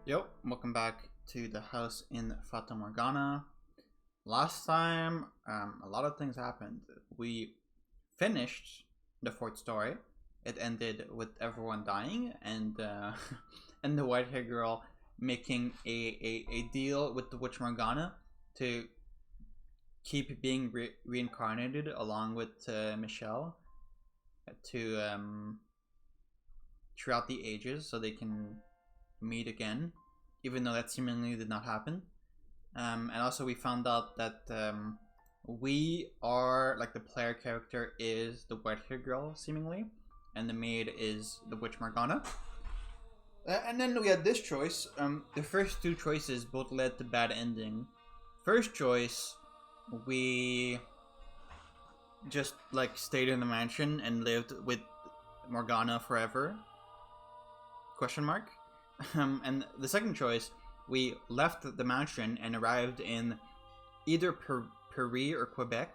Yo, welcome back to the house in Fata Morgana. Last time, a lot of things happened. We finished the fourth story. It ended with everyone dying and and the white hair girl making a deal with the witch Morgana to keep being reincarnated along with Michel to throughout the ages so they can meet again, even though that seemingly did not happen. And also we found out that we are, like, the player character is the white hair girl seemingly, and the maid is the witch Morgana. And then we had this choice. The first two choices both led to bad ending. First choice, we just like stayed in the mansion and lived with Morgana forever. Question mark. And the second choice, we left the mansion and arrived in either Paris or Quebec.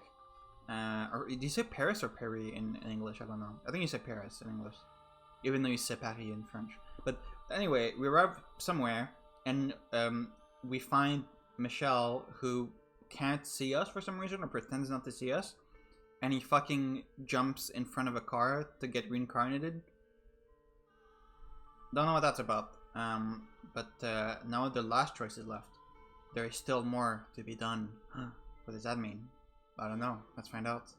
Or do you say Paris or Paris in English? I don't know. I think you say Paris in English, even though you say Paris in French. But anyway, we arrived somewhere and we find Michel, who can't see us for some reason or pretends not to see us, and he fucking jumps in front of a car to get reincarnated. Don't know what that's about. But now the last choice is left. There is still more to be done. What does that mean? I don't know. Let's find out.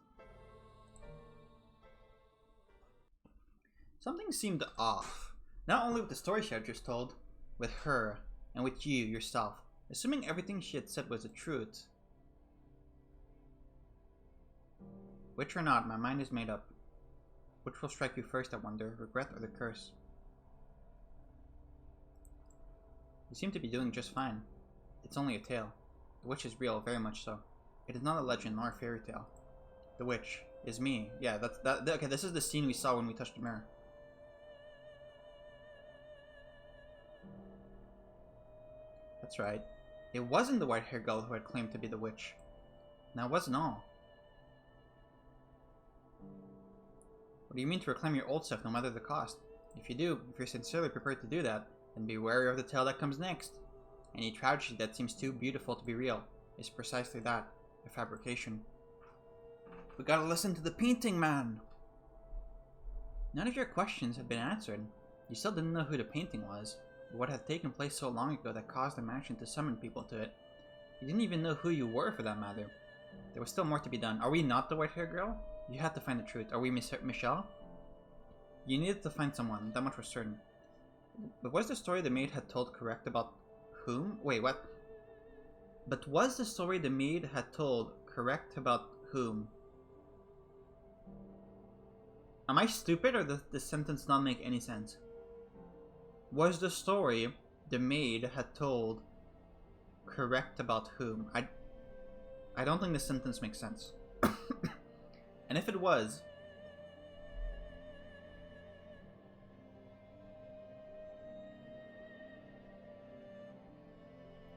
Something seemed off. Not only with the story she had just told, with her, and with you yourself. Assuming everything she had said was the truth. Which or not, my mind is made up. Which will strike you first, I wonder? Regret or the curse? You seem to be doing just fine. It's only a tale. The witch is real, very much so. It is not a legend nor a fairy tale. The witch is me. Yeah, okay, this is the scene we saw when we touched the mirror. That's right. It wasn't the white hair girl who had claimed to be the witch. Now, it wasn't all. What do you mean to reclaim your old self no matter the cost? If you're sincerely prepared to do that, then be wary of the tale that comes next. Any tragedy that seems too beautiful to be real is precisely that, a fabrication. We gotta listen to the painting man! None of your questions have been answered. You still didn't know who the painting was, or what had taken place so long ago that caused the mansion to summon people to it. You didn't even know who you were, for that matter. There was still more to be done. Are we not the white hair girl? You had to find the truth. Are we Michel? You needed to find someone, that much was certain. But was the story the maid had told correct about whom? Wait, what? But was the story the maid had told correct about whom? Am I stupid, or does this sentence not make any sense? Was the story the maid had told correct about whom? I don't think this sentence makes sense. And if it was,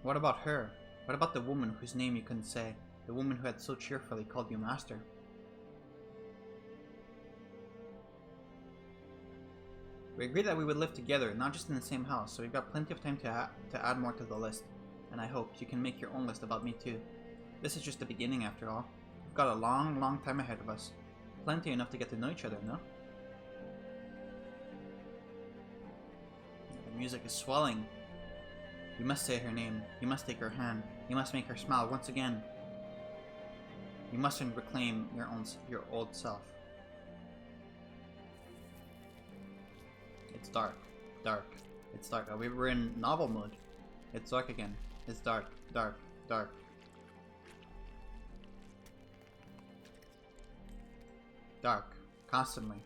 what about her? What about the woman whose name you couldn't say? The woman who had so cheerfully called you master? We agreed that we would live together, not just in the same house, so we've got plenty of time to add more to the list. And I hope you can make your own list about me too. This is just the beginning, after all. We've got a long, long time ahead of us. Plenty enough to get to know each other, no? The music is swelling. You must say her name. You must take her hand. You must make her smile once again. You mustn't reclaim your old self. It's dark. Dark. It's dark. We're in novel mode. It's dark again. It's dark. Dark. Dark. Dark. Constantly.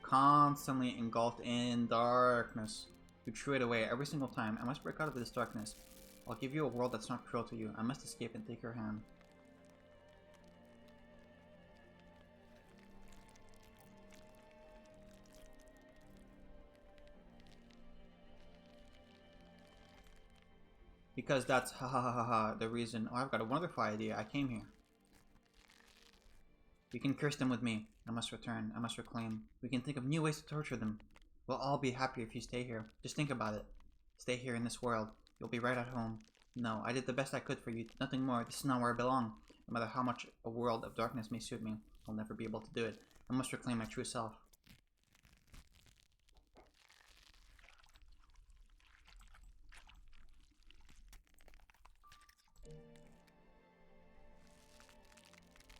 Constantly engulfed in darkness. You threw it away every single time. I must break out of this darkness. I'll give you a world that's not cruel to you. I must escape and take your hand. Because that's the reason. Oh, I've got a wonderful idea. I came here. You can curse them with me. I must return. I must reclaim. We can think of new ways to torture them. We'll all be happier if you stay here. Just think about it. Stay here in this world. You'll be right at home. No, I did the best I could for you. Nothing more. This is not where I belong. No matter how much a world of darkness may suit me, I'll never be able to do it. I must reclaim my true self.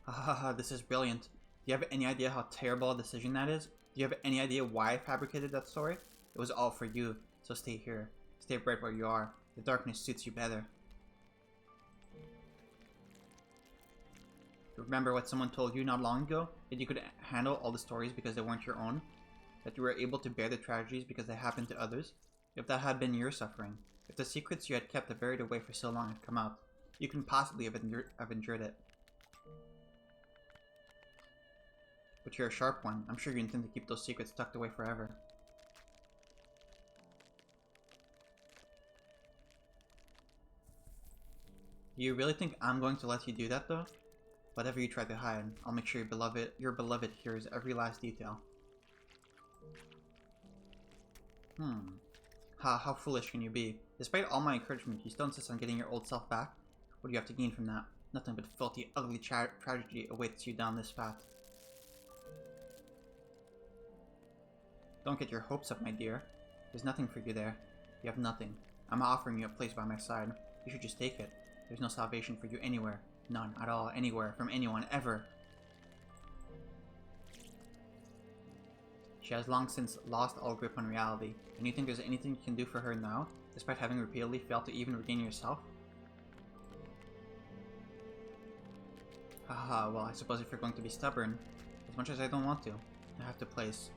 Hahaha, this is brilliant. Do you have any idea how terrible a decision that is? Do you have any idea why I fabricated that story? It was all for you, so stay here. Stay right where you are. The darkness suits you better. Remember what someone told you not long ago? That you could handle all the stories because they weren't your own? That you were able to bear the tragedies because they happened to others? If that had been your suffering, if the secrets you had kept buried away for so long had come out, you couldn't possibly have endured it. But you're a sharp one. I'm sure you intend to keep those secrets tucked away forever. Do you really think I'm going to let you do that, though? Whatever you try to hide, I'll make sure your beloved hears every last detail. How foolish can you be? Despite all my encouragement, you still insist on getting your old self back? What do you have to gain from that? Nothing but filthy, ugly tragedy awaits you down this path. Don't get your hopes up, my dear. There's nothing for you there. You have nothing. I'm offering you a place by my side. You should just take it. There's no salvation for you anywhere. None at all, anywhere, from anyone, ever. She has long since lost all grip on reality, and you think there's anything you can do for her now, despite having repeatedly failed to even regain yourself? Haha, well, I suppose if you're going to be stubborn, as much as I don't want to, I have to place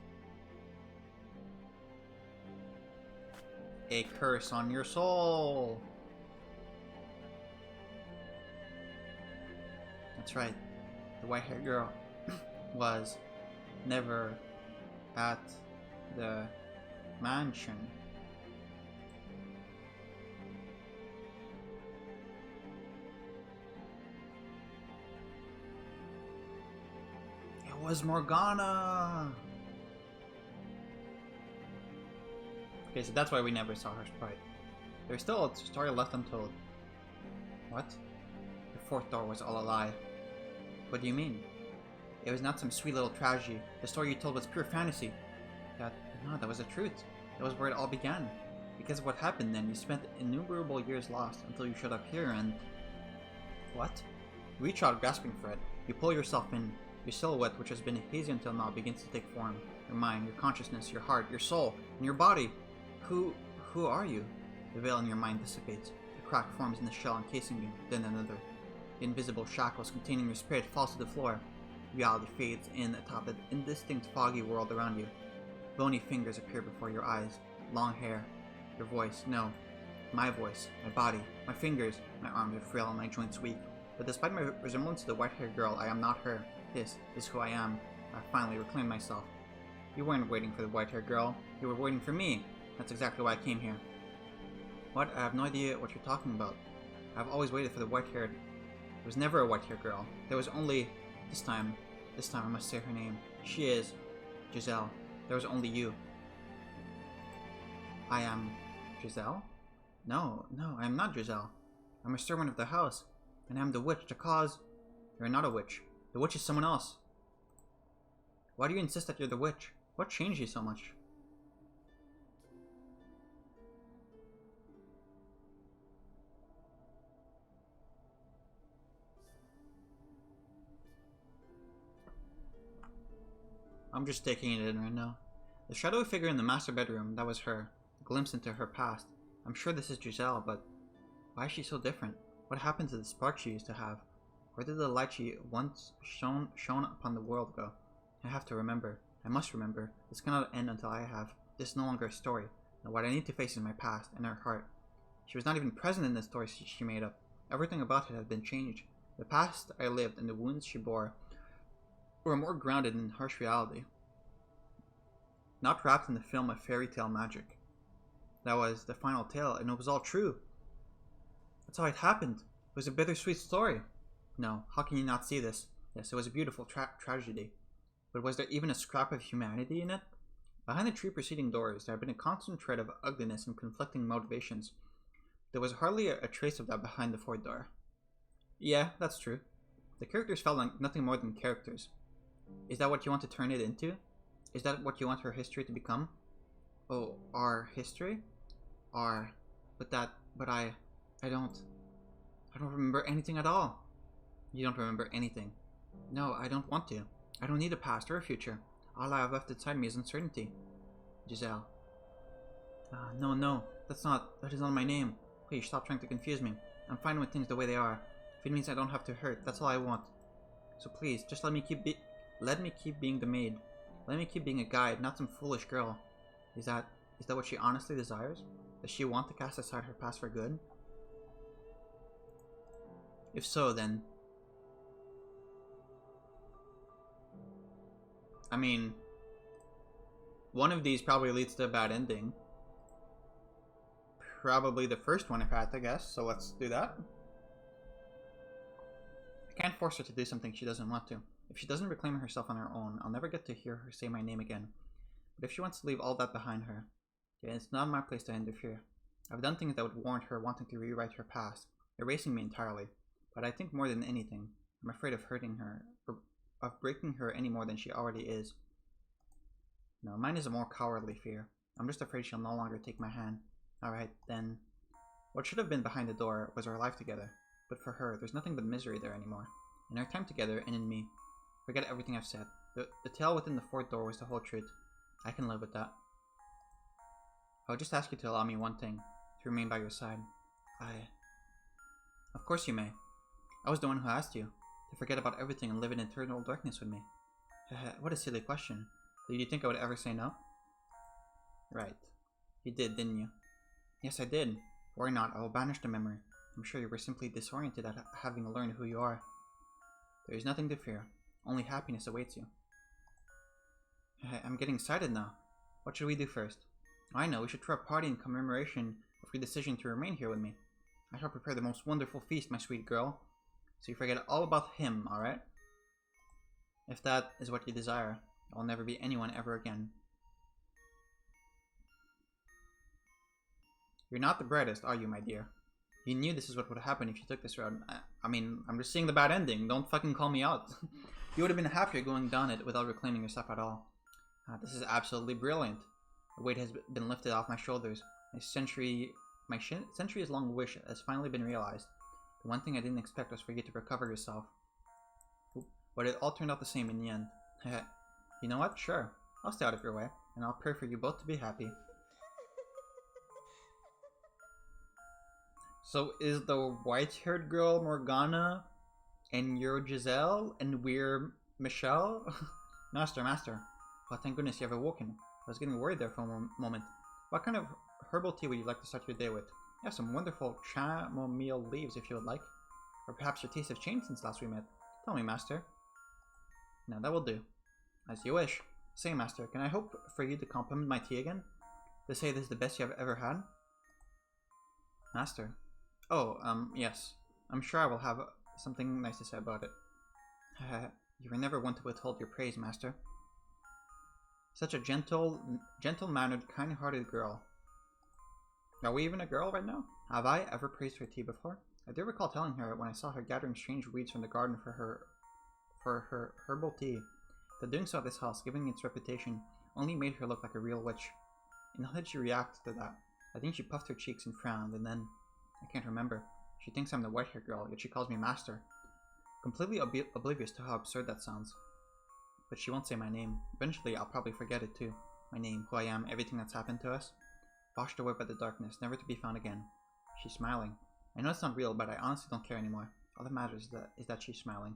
a curse on your soul. That's right. The white-haired girl was never at the mansion. It was Morgana! Okay, so that's why we never saw her sprite. There's still a story left untold. What? The fourth door was all a lie. What do you mean? It was not some sweet little tragedy. The story you told was pure fantasy. No, that was the truth. That was where it all began. Because of what happened then, you spent innumerable years lost until you showed up here and... What? You reach out grasping for it. You pull yourself in. Your silhouette, which has been hazy until now, begins to take form. Your mind, your consciousness, your heart, your soul, and your body. Who are you? The veil in your mind dissipates. A crack forms in the shell encasing you, then another. The invisible shackles containing your spirit falls to the floor. Reality fades in atop the indistinct foggy world around you. Bony fingers appear before your eyes. Long hair. Your voice. No. My voice. My body. My fingers. My arms are frail and my joints weak. But despite my resemblance to the white-haired girl, I am not her. This is who I am. I finally reclaimed myself. You weren't waiting for the white-haired girl. You were waiting for me. That's exactly why I came here. What? I have no idea what you're talking about. I've always waited for the white-haired... There was never a white-haired girl. There was only... This time I must say her name. She is... Giselle. There was only you. I am... Giselle? No, I am not Giselle. I'm a servant of the house. And I am the witch, the cause... You're not a witch. The witch is someone else. Why do you insist that you're the witch? What changed you so much? I'm just taking it in right now. The shadowy figure in the master bedroom, that was her. A glimpse into her past. I'm sure this is Giselle, but why is she so different? What happened to the spark she used to have? Where did the light she once shone upon the world go? I have to remember. I must remember. This cannot end until I have. This is no longer a story. Now what I need to face is my past and her heart. She was not even present in the story she made up. Everything about it had been changed. The past I lived and the wounds she bore were more grounded in harsh reality. Not wrapped in the film of fairy tale magic. That was the final tale, and it was all true. That's how it happened. It was a bittersweet story. No, how can you not see this? Yes, it was a beautiful tragedy. But was there even a scrap of humanity in it? Behind the three preceding doors, there had been a constant thread of ugliness and conflicting motivations. There was hardly a trace of that behind the fourth door. Yeah, that's true. The characters felt like nothing more than characters. Is that what you want to turn it into? Is that what you want her history to become? Oh, our history? But I don't remember anything at all. You don't remember anything. No, I don't want to. I don't need a past or a future. All I have left inside me is uncertainty. Giselle. No, that is not my name. Please stop trying to confuse me. I'm fine with things the way they are. If it means I don't have to hurt, that's all I want. So please, just let me keep being the maid. Let me keep being a guide, not some foolish girl. Is that what she honestly desires? Does she want to cast aside her past for good? If so, then... I mean... one of these probably leads to a bad ending. Probably the first one, in fact, I guess. So let's do that. I can't force her to do something she doesn't want to. If she doesn't reclaim herself on her own, I'll never get to hear her say my name again. But if she wants to leave all that behind her, then it's not my place to interfere. I've done things that would warrant her wanting to rewrite her past, erasing me entirely. But I think more than anything, I'm afraid of hurting her, or of breaking her any more than she already is. No, mine is a more cowardly fear. I'm just afraid she'll no longer take my hand. Alright, then. What should have been behind the door was our life together. But for her, there's nothing but misery there anymore. In our time together and in me. Forget everything I've said. The tale within the fourth door was the whole truth. I can live with that. I would just ask you to allow me one thing. To remain by your side. Of course you may. I was the one who asked you. To forget about everything and live in eternal darkness with me. What a silly question. Did you think I would ever say no? Right. You did, didn't you? Yes, I did. Worry not, I will banish the memory. I'm sure you were simply disoriented at having learned who you are. There is nothing to fear. Only happiness awaits you. I'm getting excited now. What should we do first? I know, we should throw a party in commemoration of your decision to remain here with me. I shall prepare the most wonderful feast, my sweet girl. So you forget all about him, alright? If that is what you desire, I will never be anyone ever again. You're not the brightest, are you, my dear? You knew this is what would happen if you took this road. I mean, I'm just seeing the bad ending. Don't fucking call me out. You would have been happier going down it without reclaiming yourself at all. This is absolutely brilliant. The weight has been lifted off my shoulders. My centuries-long wish has finally been realized. The one thing I didn't expect was for you to recover yourself. But it all turned out the same in the end. You know what? Sure. I'll stay out of your way, and I'll pray for you both to be happy. So is the white-haired girl Morgana, and you're Giselle, and we're Michel? Master. Well, thank goodness you have awoken. I was getting worried there for a moment. What kind of herbal tea would you like to start your day with? I have some wonderful chamomile leaves if you would like. Or perhaps your taste has changed since last we met. Tell me, Master. No, that will do. As you wish. Say, Master, can I hope for you to compliment my tea again? To say this is the best you have ever had? Master. Oh, yes. I'm sure I will have something nice to say about it. You were never one to withhold your praise, Master. Such a gentle-mannered, kind-hearted girl. Are we even a girl right now? Have I ever praised her tea before? I do recall telling her when I saw her gathering strange weeds from the garden for her herbal tea, that doing so at this house, giving its reputation, only made her look like a real witch. And how did she react to that? I think she puffed her cheeks and frowned, and then... I can't remember. She thinks I'm the white-haired girl, yet she calls me Master. Completely oblivious to how absurd that sounds. But she won't say my name. Eventually, I'll probably forget it too. My name, who I am, everything that's happened to us. Washed away by the darkness, never to be found again. She's smiling. I know it's not real, but I honestly don't care anymore. All that matters is that she's smiling.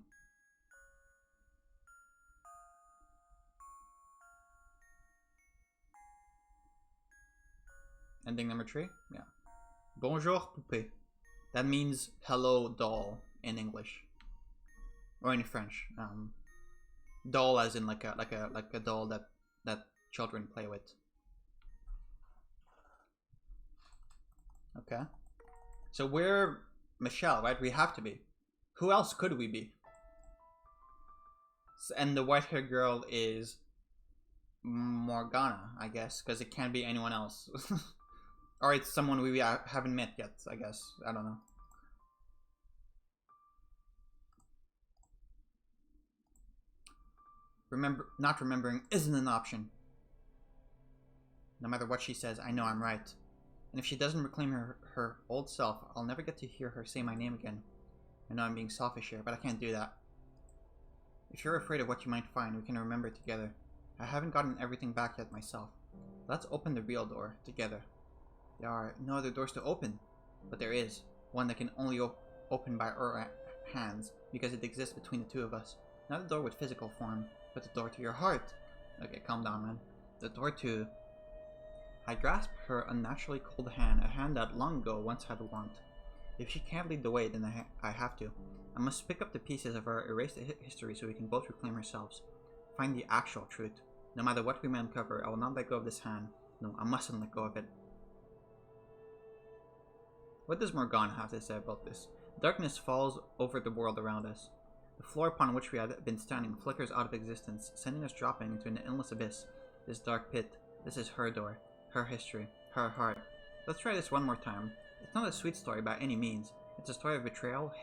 Ending number 3? Yeah. Bonjour, poupée. That means hello, doll in English. Or in French. Doll as in like a doll that children play with. Okay. So we're Michel, right? We have to be. Who else could we be? And the white-haired girl is Morgana, I guess, because it can't be anyone else. Or it's someone we haven't met yet, I guess. I don't know. Not remembering isn't an option. No matter what she says, I know I'm right. And if she doesn't reclaim her old self, I'll never get to hear her say my name again. I know I'm being selfish here, but I can't do that. If you're afraid of what you might find, we can remember together. I haven't gotten everything back yet myself. Let's open the real door, together. There are no other doors to open, but there is. One that can only open by our hands, because it exists between the two of us. Not a door with physical form, but the door to your heart. Okay, calm down, man. The door to... I grasped her unnaturally cold hand, a hand that long ago once had warmth. If she can't lead the way, then I have to. I must pick up the pieces of our erased history so we can both reclaim ourselves. Find the actual truth. No matter what we may uncover, I will not let go of this hand. No, I mustn't let go of it. What does Morgana have to say about this? Darkness falls over the world around us. The floor upon which we had been standing flickers out of existence, sending us dropping into an endless abyss. This dark pit. This is her door. Her history. Her heart. Let's try this one more time. It's not a sweet story by any means. It's a story of betrayal,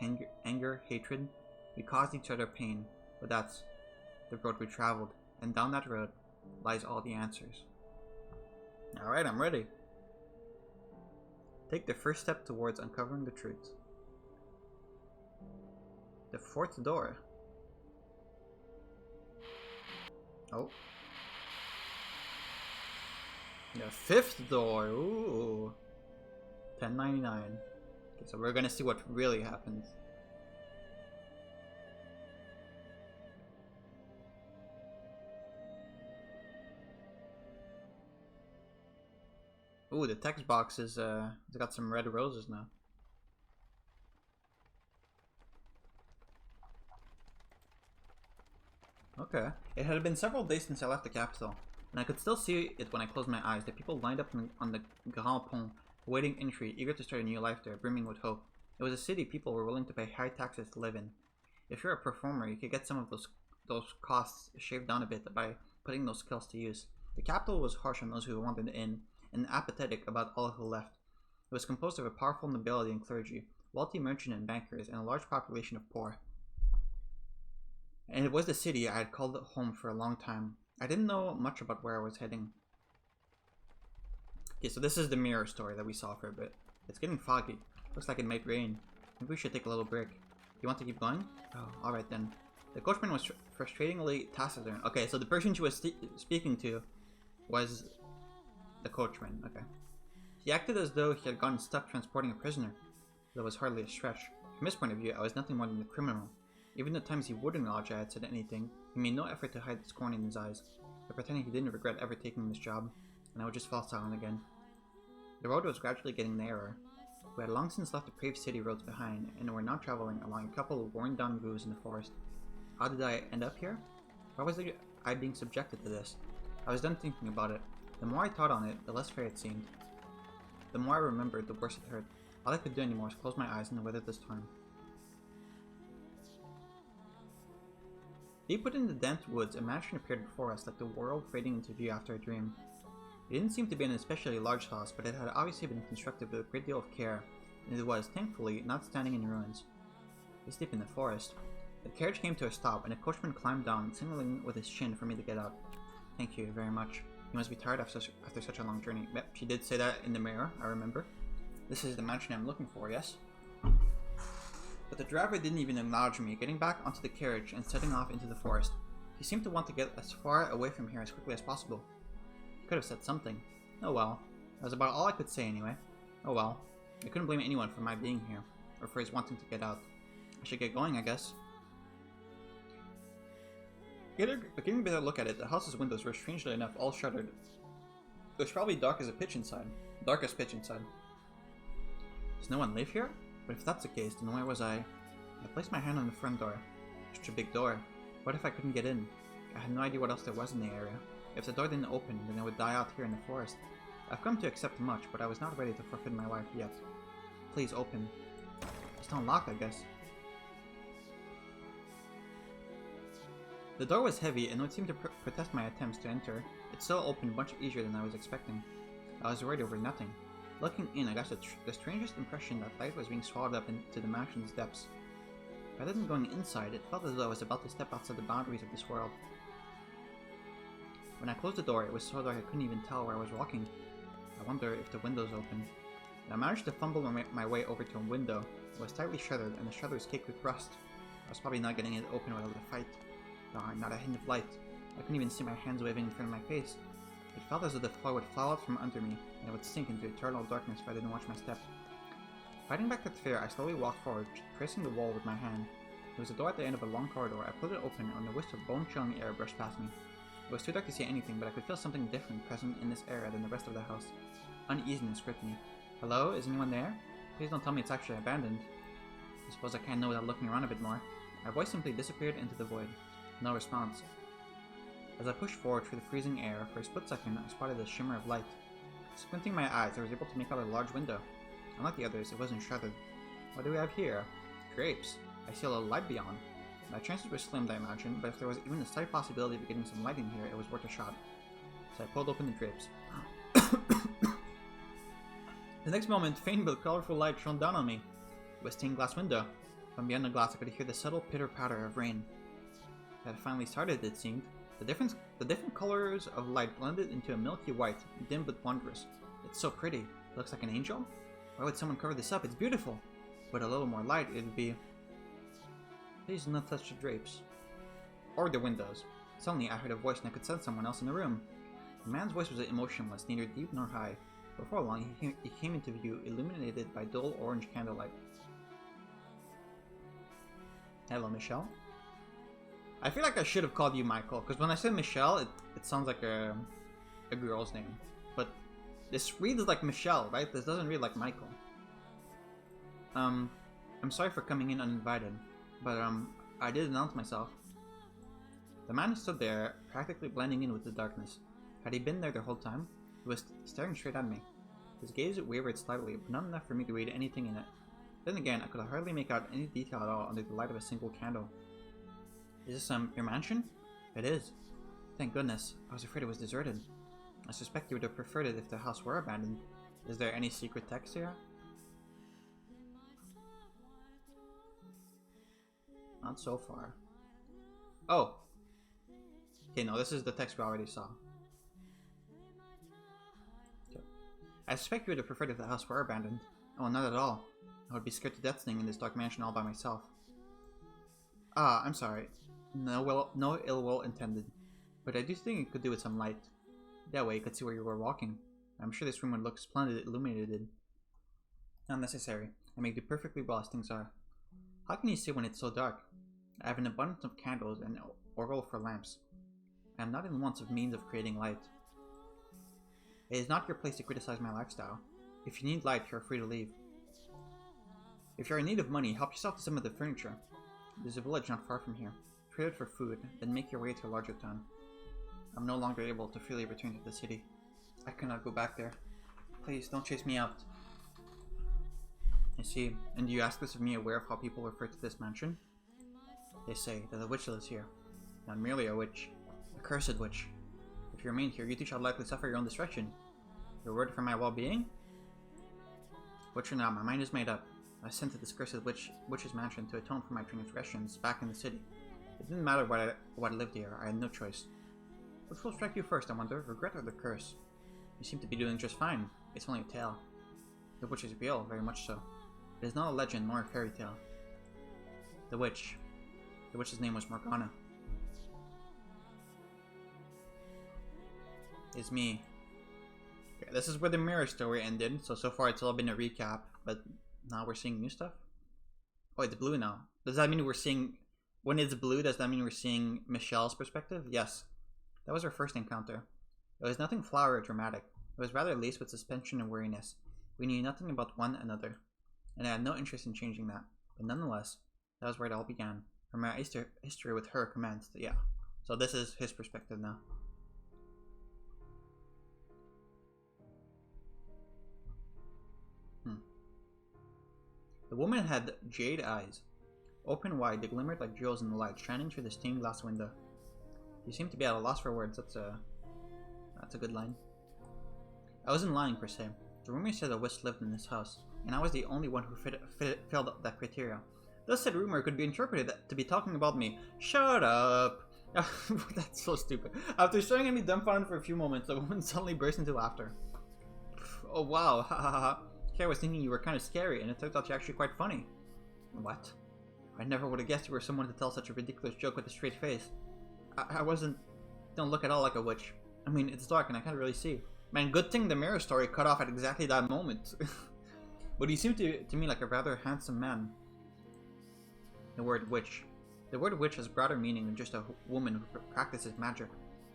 anger, hatred. We caused each other pain, but that's the road we traveled, and down that road lies all the answers. Alright, I'm ready. Take the first step towards uncovering the truth. The fourth door. Oh. The fifth door. Ooh. 10.99. Okay, so we're gonna see what really happens. Ooh, the text box is it's got some red roses now. Okay. It had been several days since I left the capital, and I could still see it when I closed my eyes. The people lined up on the Grand Pont, awaiting entry, eager to start a new life there, brimming with hope. It was a city people were willing to pay high taxes to live in. If you're a performer, you could get some of those costs shaved down a bit by putting those skills to use. The capital was harsh on those who wanted in, and apathetic about all who left. It was composed of a powerful nobility and clergy, wealthy merchants and bankers, and a large population of poor. And it was the city I had called home for a long time. I didn't know much about where I was heading. Okay, so this is the mirror story that we saw for a bit. It's getting foggy. Looks like it might rain. Maybe we should take a little break. You want to keep going? Oh, alright then. The coachman was frustratingly taciturn. Okay, so the person she was speaking to was the coachman. Okay. He acted as though he had gotten stuck transporting a prisoner. That was hardly a stretch. From his point of view, I was nothing more than a criminal. Even the times he would acknowledge I had said anything, he made no effort to hide the scorn in his eyes, but pretending he didn't regret ever taking this job, and I would just fall silent again. The road was gradually getting narrower. We had long since left the paved city roads behind, and were now traveling along a couple of worn-down grooves in the forest. How did I end up here? Why was I being subjected to this? I was done thinking about it. The more I thought on it, the less fair it seemed. The more I remembered, the worse it hurt. All I could do anymore was close my eyes and weather the storm. Deep within the dense woods, a mansion appeared before us like the world fading into view after a dream. It didn't seem to be an especially large house, but it had obviously been constructed with a great deal of care, and it was, thankfully, not standing in ruins. We sleep in the forest. The carriage came to a stop, and a coachman climbed down, signaling with his chin for me to get out. Thank you very much. You must be tired after such a long journey. Yep, she did say that in the mirror, I remember. This is the mansion I'm looking for, yes? But the driver didn't even acknowledge me, getting back onto the carriage and setting off into the forest. He seemed to want to get as far away from here as quickly as possible. He could have said something. Oh well. That was about all I could say anyway. Oh well. I couldn't blame anyone for my being here, or for his wanting to get out. I should get going, I guess. Getting a better look at it, the house's windows were strangely enough all shuttered. It was probably dark as a pitch inside. Darkest pitch inside. Does no one live here? But if that's the case, then where was I? I placed my hand on the front door. Such a big door. What if I couldn't get in? I had no idea what else there was in the area. If the door didn't open, then I would die out here in the forest. I've come to accept much, but I was not ready to forfeit my life yet. Please open. It's not locked, I guess. The door was heavy and would seem to protest my attempts to enter. It still opened much easier than I was expecting. I was worried over nothing. Looking in, I got the strangest impression that light was being swallowed up into the mansion's depths. Rather than going inside, it felt as though I was about to step outside the boundaries of this world. When I closed the door, it was so dark I couldn't even tell where I was walking. I wonder if the window's open. I managed to fumble my way over to a window. It was tightly shuttered, and the shutter was caked with rust. I was probably not getting it open without a fight. Darn, not a hint of light. I couldn't even see my hands waving in front of my face. It felt as though the floor would fall out from under me, and I would sink into eternal darkness if I didn't watch my step. Fighting back that fear, I slowly walked forward, tracing the wall with my hand. There was a door at the end of a long corridor. I pulled it open, and a wisp of bone-chilling air brushed past me. It was too dark to see anything, but I could feel something different present in this area than the rest of the house. Uneasiness gripped me. Hello? Is anyone there? Please don't tell me it's actually abandoned. I suppose I can't know without looking around a bit more. My voice simply disappeared into the void. No response. As I pushed forward through the freezing air, for a split second, I spotted a shimmer of light. Squinting my eyes, I was able to make out a large window. Unlike the others, it wasn't shuttered. What do we have here? Drapes. I see a little light beyond. My chances were slim, I imagine, but if there was even a slight possibility of getting some light in here, it was worth a shot. So I pulled open the drapes. The next moment, faint but colorful light shone down on me. It was a stained glass window. From beyond the glass, I could hear the subtle pitter-patter of rain. It had finally started, it seemed. The different colors of light blended into a milky white, dim but wondrous. It's so pretty. It looks like an angel? Why would someone cover this up? It's beautiful! With a little more light, it would be... Please do not touch the drapes. Or the windows. Suddenly, I heard a voice and I could sense someone else in the room. The man's voice was emotionless, neither deep nor high. Before long, he came into view, illuminated by dull orange candlelight. Hello, Michel. I feel like I should have called you Michael, because when I said Michel, it sounds like a girl's name. But this reads like Michel, right? This doesn't read like Michael. I'm sorry for coming in uninvited, but I did announce myself. The man stood there, practically blending in with the darkness. Had he been there the whole time? He was staring straight at me. His gaze wavered slightly, but not enough for me to read anything in it. Then again, I could hardly make out any detail at all under the light of a single candle. Is this your mansion? It is. Thank goodness. I was afraid it was deserted. I suspect you would have preferred it if the house were abandoned. Is there any secret text here? Not so far. Oh! Okay, no, this is the text we already saw. Okay. I suspect you would have preferred if the house were abandoned. Oh, not at all. I would be scared to death staying in this dark mansion all by myself. Ah, I'm sorry. No ill will intended. But I do think it could do with some light. That way you could see where you were walking. I'm sure this room would look splendid illuminated. Not necessary. I may do perfectly well as things are. How can you see when it's so dark? I have an abundance of candles and oil for lamps. I am not in want of means of creating light. It is not your place to criticize my lifestyle. If you need light, you are free to leave. If you are in need of money, help yourself to some of the furniture. There's a village not far from here. Trade it for food, then make your way to a larger town. I'm no longer able to freely return to the city. I cannot go back there. Please, don't chase me out. I see. And do you ask this of me aware of how people refer to this mansion? They say that a witch lives here. Not merely a witch. A cursed witch. If you remain here, you too shall likely suffer your own destruction. Your word for my well-being? Witch or not, my mind is made up. I sent to this cursed witch's mansion to atone for my transgressions back in the city. It didn't matter what lived here, I had no choice. Which will strike you first, I wonder, regret or the curse? You seem to be doing just fine. It's only a tale. The witch is real, very much so. It is not a legend nor a fairy tale. The witch. The witch's name was Morgana. It's me. Okay, this is where the mirror story ended, so far it's all been a recap, but now we're seeing new stuff? Oh, it's blue now. Does that mean we're seeing... When it's blue, does that mean we're seeing Michel's perspective? Yes. That was our first encounter. It was nothing flowery or dramatic. It was rather laced with suspension and weariness. We knew nothing about one another, and I had no interest in changing that. But nonetheless, that was where it all began. Where my history with her commenced. Yeah. So this is his perspective now. The woman had jade eyes. Open wide, they glimmered like jewels in the light, shining through the stained glass window. You seem to be at a loss for words. That's That's a good line. I wasn't lying per se. The rumor said a witch lived in this house, and I was the only one who filled that criteria. Thus said rumor could be interpreted to be talking about me. Shut up! That's so stupid. After staring at me dumbfounded for a few moments, the woman suddenly burst into laughter. Oh wow, ha ha ha. Okay, I was thinking you were kind of scary, and it turns out you're actually quite funny. What? I never would have guessed you were someone to tell such a ridiculous joke with a straight face. I wasn't... Don't look at all like a witch. I mean, it's dark and I can't really see. Man, good thing the mirror story cut off at exactly that moment. But you seem to me like a rather handsome man. The word witch. The word witch has broader meaning than just a woman who practices magic.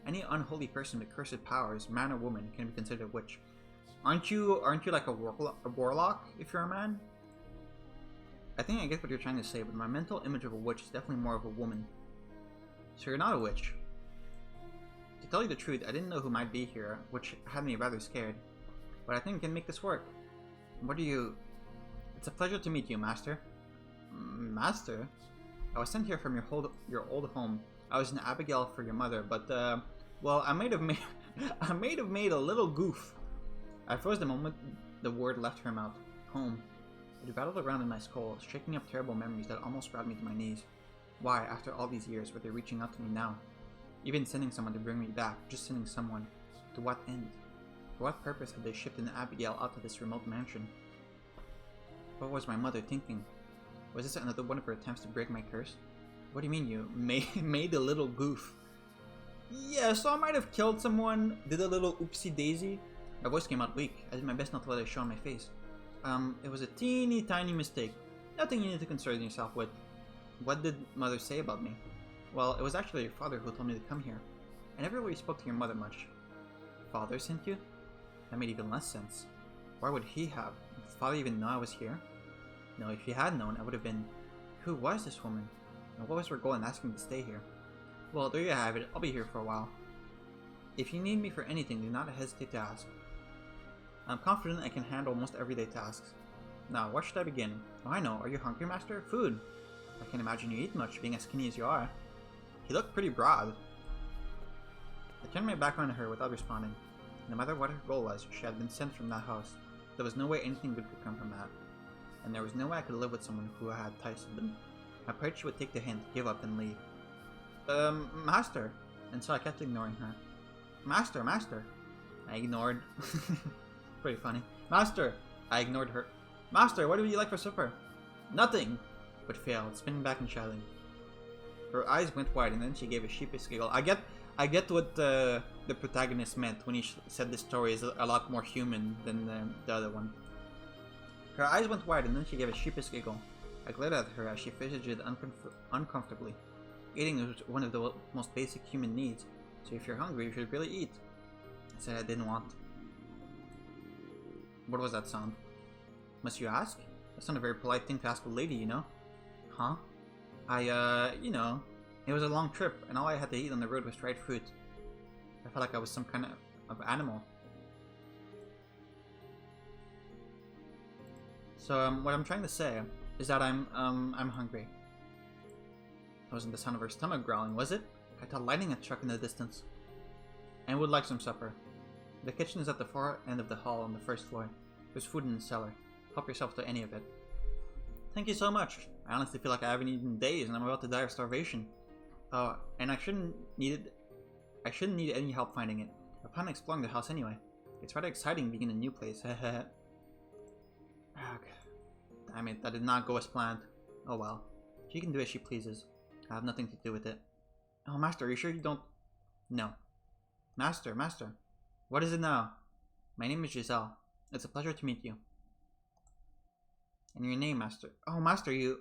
Any unholy person with cursed powers, man or woman, can be considered a witch. Aren't you like a warlock if you're a man? I think I get what you're trying to say, but my mental image of a witch is definitely more of a woman. So you're not a witch. To tell you the truth, I didn't know who might be here, which had me rather scared. But I think we can make this work. What are you... It's a pleasure to meet you, Master. Master? I was sent here from your old home. I was an Abigail for your mother, but, well, I may have made a little goof. I froze the moment the word left her mouth. Home. It rattled around in my skull, shaking up terrible memories that almost brought me to my knees. Why, after all these years, were they reaching out to me now? Even sending someone to bring me back, just sending someone. To what end? For what purpose had they shipped an Abigail out to this remote mansion? What was my mother thinking? Was this another one of her attempts to break my curse? What do you mean you made a little goof? Yeah, so I might have killed someone, did a little oopsie daisy. My voice came out weak. I did my best not to let it show on my face. It was a teeny tiny mistake. Nothing you need to concern yourself with. What did mother say about me? Well, it was actually your father who told me to come here. I never really spoke to your mother much. Father sent you? That made even less sense. Why would he have? Did father even know I was here? No, if he had known, I would have been... Who was this woman? And what was her goal in asking me to stay here? Well, there you have it. I'll be here for a while. If you need me for anything, do not hesitate to ask. I'm confident I can handle most everyday tasks. Now, where should I begin? Oh, I know. Are you hungry, Master? Food. I can't imagine you eat much, being as skinny as you are. He looked pretty broad. I turned my back on her without responding. No matter what her goal was, she had been sent from that house. There was no way anything good could come from that. And there was no way I could live with someone who had ties to them. I prayed she would take the hint, give up, and leave. Master. And so I kept ignoring her. Master, Master. I ignored. Pretty funny. Master. I ignored her. Master, what would you like for supper? Nothing. But failed, spinning back and shouting. Her eyes went wide, and then she gave a sheepish giggle. I get what the protagonist meant when he said this story is a lot more human than the other one. Her eyes went wide, and then she gave a sheepish giggle. I glared at her as she fidgeted uncomfortably. Eating is one of the most basic human needs, so if you're hungry, you should really eat. I said I didn't want. What was that sound? Must you ask? That's not a very polite thing to ask a lady, you know? Huh? You know, it was a long trip, and all I had to eat on the road was dried fruit. I felt like I was some kind of animal. So, what I'm trying to say is that I'm hungry. That wasn't the sound of her stomach growling, was it? I thought lightning had struck in the distance. And would like some supper. The kitchen is at the far end of the hall on the first floor. There's food in the cellar. Help yourself to any of it. Thank you so much. I honestly feel like I haven't eaten in days and I'm about to die of starvation. Oh, and I shouldn't need any help finding it. I plan on exploring the house anyway. It's rather exciting being in a new place. Damn it, that did not go as planned. Oh well. She can do as she pleases. I have nothing to do with it. Oh, Master, are you sure you don't... No. Master. What is it now? My name is Giselle. It's a pleasure to meet you. And your name, Master? Oh, Master, you...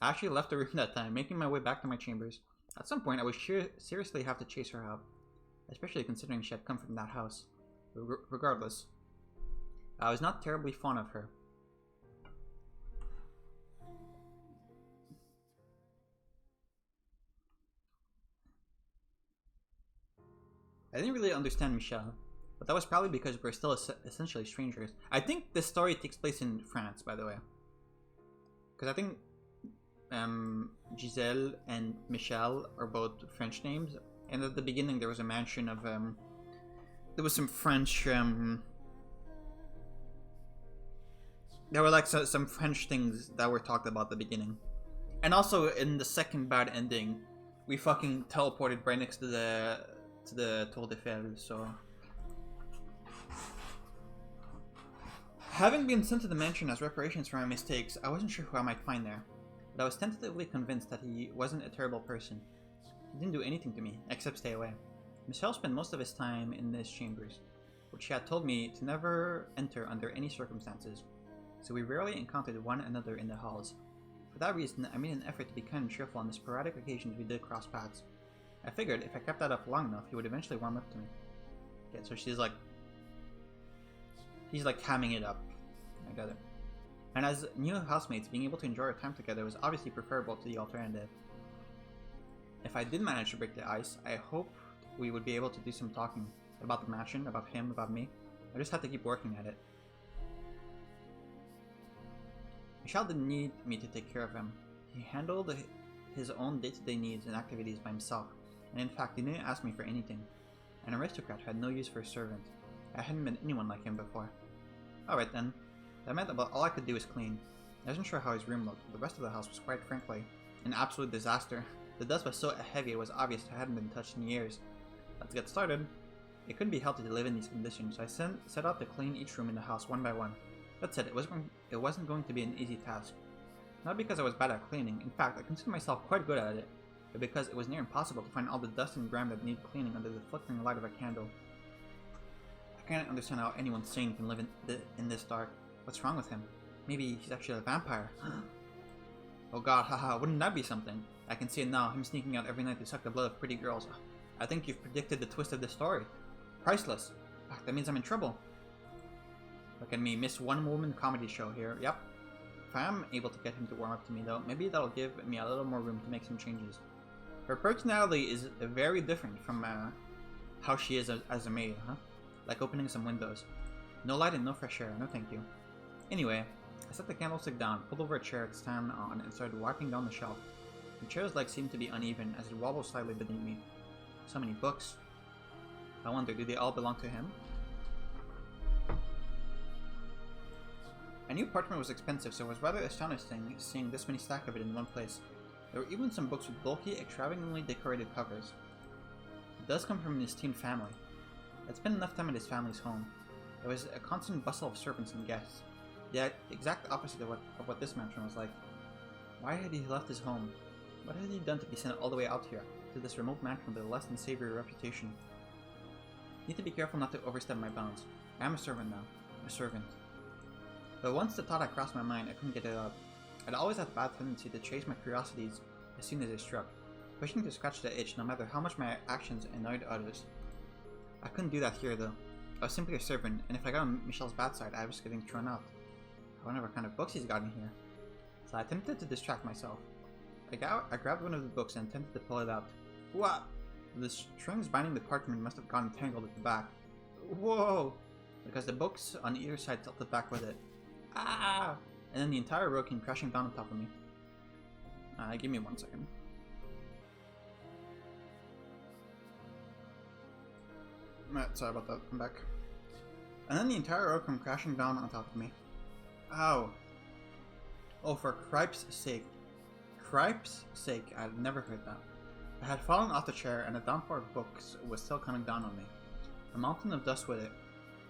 I actually left the room that time, making my way back to my chambers. At some point, I would seriously have to chase her out. Especially considering she had come from that house. Regardless. I was not terribly fond of her. I didn't really understand Michel, but that was probably because we're still essentially strangers. I think this story takes place in France, by the way. Because I think Giselle and Michel are both French names, and at the beginning there was a mention of there was some French, there were like some French things that were talked about at the beginning. And also in the second bad ending, we fucking teleported right next to the Tour de Fer, so... Having been sent to the mansion as reparations for my mistakes, I wasn't sure who I might find there. But I was tentatively convinced that he wasn't a terrible person. He didn't do anything to me, except stay away. Michel spent most of his time in his chambers, which he had told me to never enter under any circumstances, so we rarely encountered one another in the halls. For that reason, I made an effort to be kind and cheerful on the sporadic occasions we did cross paths. I figured if I kept that up long enough, he would eventually warm up to me. Yeah, so she's like hamming it up. I got it. And as new housemates, being able to enjoy our time together was obviously preferable to the alternative. If I did manage to break the ice, I hope we would be able to do some talking about the mansion, about him, about me. I just had to keep working at it. Michel didn't need me to take care of him. He handled his own day-to-day needs and activities by himself, and in fact, he didn't ask me for anything. An aristocrat had no use for a servant. I hadn't met anyone like him before. Alright then. That meant about all I could do was clean. I wasn't sure how his room looked, but the rest of the house was quite frankly an absolute disaster. The dust was so heavy it was obvious it hadn't been touched in years. Let's get started. It couldn't be healthy to live in these conditions, so I set out to clean each room in the house one by one. That said, it wasn't going to be an easy task. Not because I was bad at cleaning, in fact I consider myself quite good at it, but because it was near impossible to find all the dust and grime that needed cleaning under the flickering light of a candle. I can't understand how anyone sane can live in this dark. What's wrong with him? Maybe he's actually a vampire. Oh god, haha, wouldn't that be something? I can see it now, him sneaking out every night to suck the blood of pretty girls. I think you've predicted the twist of the story. Priceless. That means I'm in trouble. Look at me, Miss One Woman Comedy Show here. Yep. If I am able to get him to warm up to me though, maybe that'll give me a little more room to make some changes. Her personality is very different from how she is as a maid, huh? Like opening some windows. No light and no fresh air, no thank you. Anyway, I set the candlestick down, pulled over a chair to stand on, and started wiping down the shelf. The chair's legs seemed to be uneven as it wobbled slightly beneath me. So many books. I wonder, do they all belong to him? I knew apartment was expensive, so it was rather astonishing seeing this many stacks of it in one place. There were even some books with bulky, extravagantly decorated covers. It does come from an esteemed family. I'd spent enough time at his family's home. There was a constant bustle of servants and guests. The exact opposite of what this mansion was like. Why had he left his home? What had he done to be sent all the way out here, to this remote mansion with a less than savory reputation? Need to be careful not to overstep my bounds. I am a servant now. A servant. But once the thought had crossed my mind, I couldn't get it out. I'd always had a bad tendency to chase my curiosities as soon as they struck, wishing to scratch the itch no matter how much my actions annoyed others. I couldn't do that here though. I was simply a servant, and if I got on Michel's bad side, I was getting thrown out. I wonder what kind of books he's got in here. So I attempted to distract myself. I grabbed one of the books and attempted to pull it out. What? The strings binding the parchment must have gotten tangled at the back. Whoa! Because the books on either side tilted back with it. Ah! And then the entire row came crashing down on top of me. Give me 1 second. Sorry about that, I'm back. And then the entire row came crashing down on top of me. Ow. Oh, for cripe's sake. Cripe's sake, I had never heard that. I had fallen off the chair and a downpour of books was still coming down on me. A mountain of dust with it.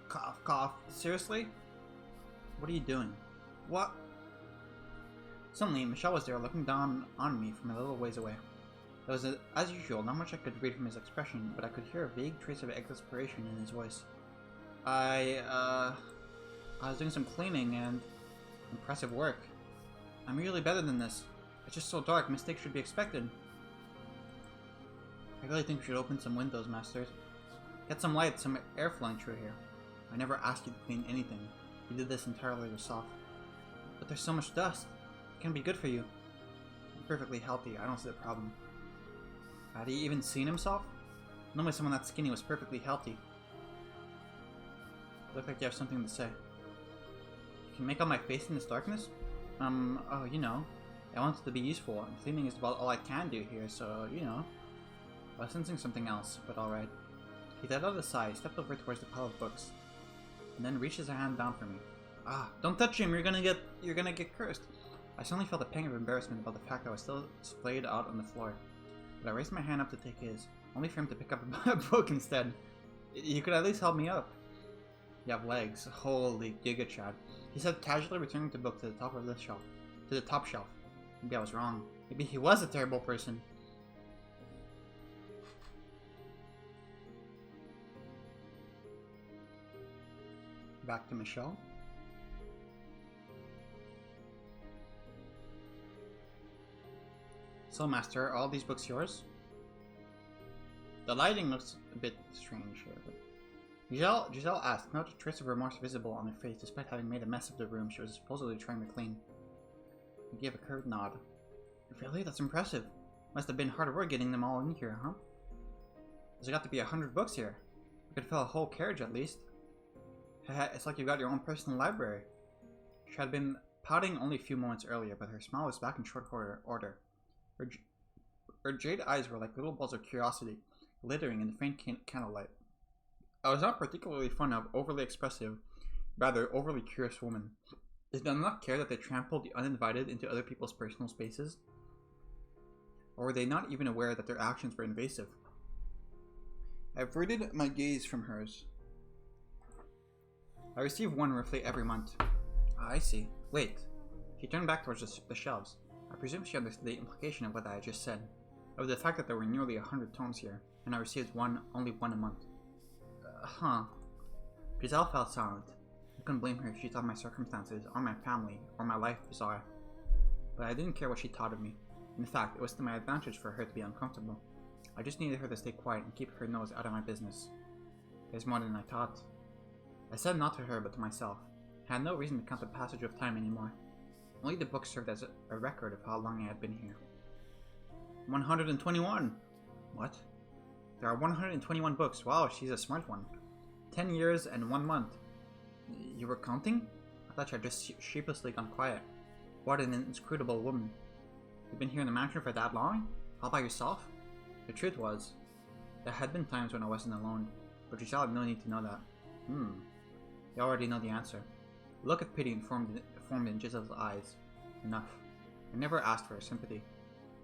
Cough, cough. Seriously? What are you doing? What? Suddenly, Michel was there looking down on me from a little ways away. There was, as usual, not much I could read from his expression, but I could hear a vague trace of exasperation in his voice. I was doing some cleaning and impressive work. I'm really better than this. It's just so dark, mistakes should be expected. I really think we should open some windows, masters. Get some light, some air flowing through here. I never asked you to clean anything. You did this entirely yourself. But there's so much dust. It can't be good for you. I'm perfectly healthy, I don't see the problem. Had he even seen himself? Normally someone that skinny was perfectly healthy. You look like you have something to say. You can make out my face in this darkness? Oh, you know. I wanted to be useful, and cleaning is about all I can do here, so, you know. I was sensing something else, but alright. He let out a sigh, stepped over towards the pile of books, and then reaches a hand down for me. Ah, don't touch him, you're gonna get cursed. I suddenly felt a pang of embarrassment about the fact that I was still splayed out on the floor. But I raised my hand up to take his, only for him to pick up a book instead. You could at least help me up. You have legs. Holy giga chad. He said, casually returning the book to the top of the shelf. To the top shelf. Maybe I was wrong. Maybe he was a terrible person. Back to Michel. So, Master, are all these books yours? The lighting looks a bit strange here, but... Giselle asked, not a trace of remorse visible on her face despite having made a mess of the room she was supposedly trying to clean. I gave a curt nod. Really? That's impressive. Must have been hard work getting them all in here, huh? There's got to be 100 books here. I could fill a whole carriage at least. It's like you've got your own personal library. She had been pouting only a few moments earlier, but her smile was back in short order. Her jade eyes were like little balls of curiosity, glittering in the faint candlelight. I was not particularly fond of overly expressive, rather overly curious women. Did they not care that they trampled the uninvited into other people's personal spaces? Or were they not even aware that their actions were invasive? I averted my gaze from hers. I receive one roughly every month. Ah, I see. Wait. She turned back towards the shelves. I presume she understood the implication of what I had just said, of the fact that there were nearly 100 tomes here, and I received only one a month. Huh. Giselle felt silent. I couldn't blame her if she thought my circumstances, or my family, or my life bizarre. But I didn't care what she thought of me. In fact, it was to my advantage for her to be uncomfortable. I just needed her to stay quiet and keep her nose out of my business. There's more than I thought. I said not to her, but to myself. I had no reason to count the passage of time anymore. Only the book served as a record of how long I had been here. 121! What? There are 121 books. Wow, she's a smart one. 10 years and 1 month. You were counting? I thought you had just sheepishly gone quiet. What an inscrutable woman. You've been here in the mansion for that long? All by yourself? The truth was, there had been times when I wasn't alone, but Giselle had no need to know that. You already know the answer. A look of pity formed in Giselle's eyes. Enough. I never asked for her sympathy.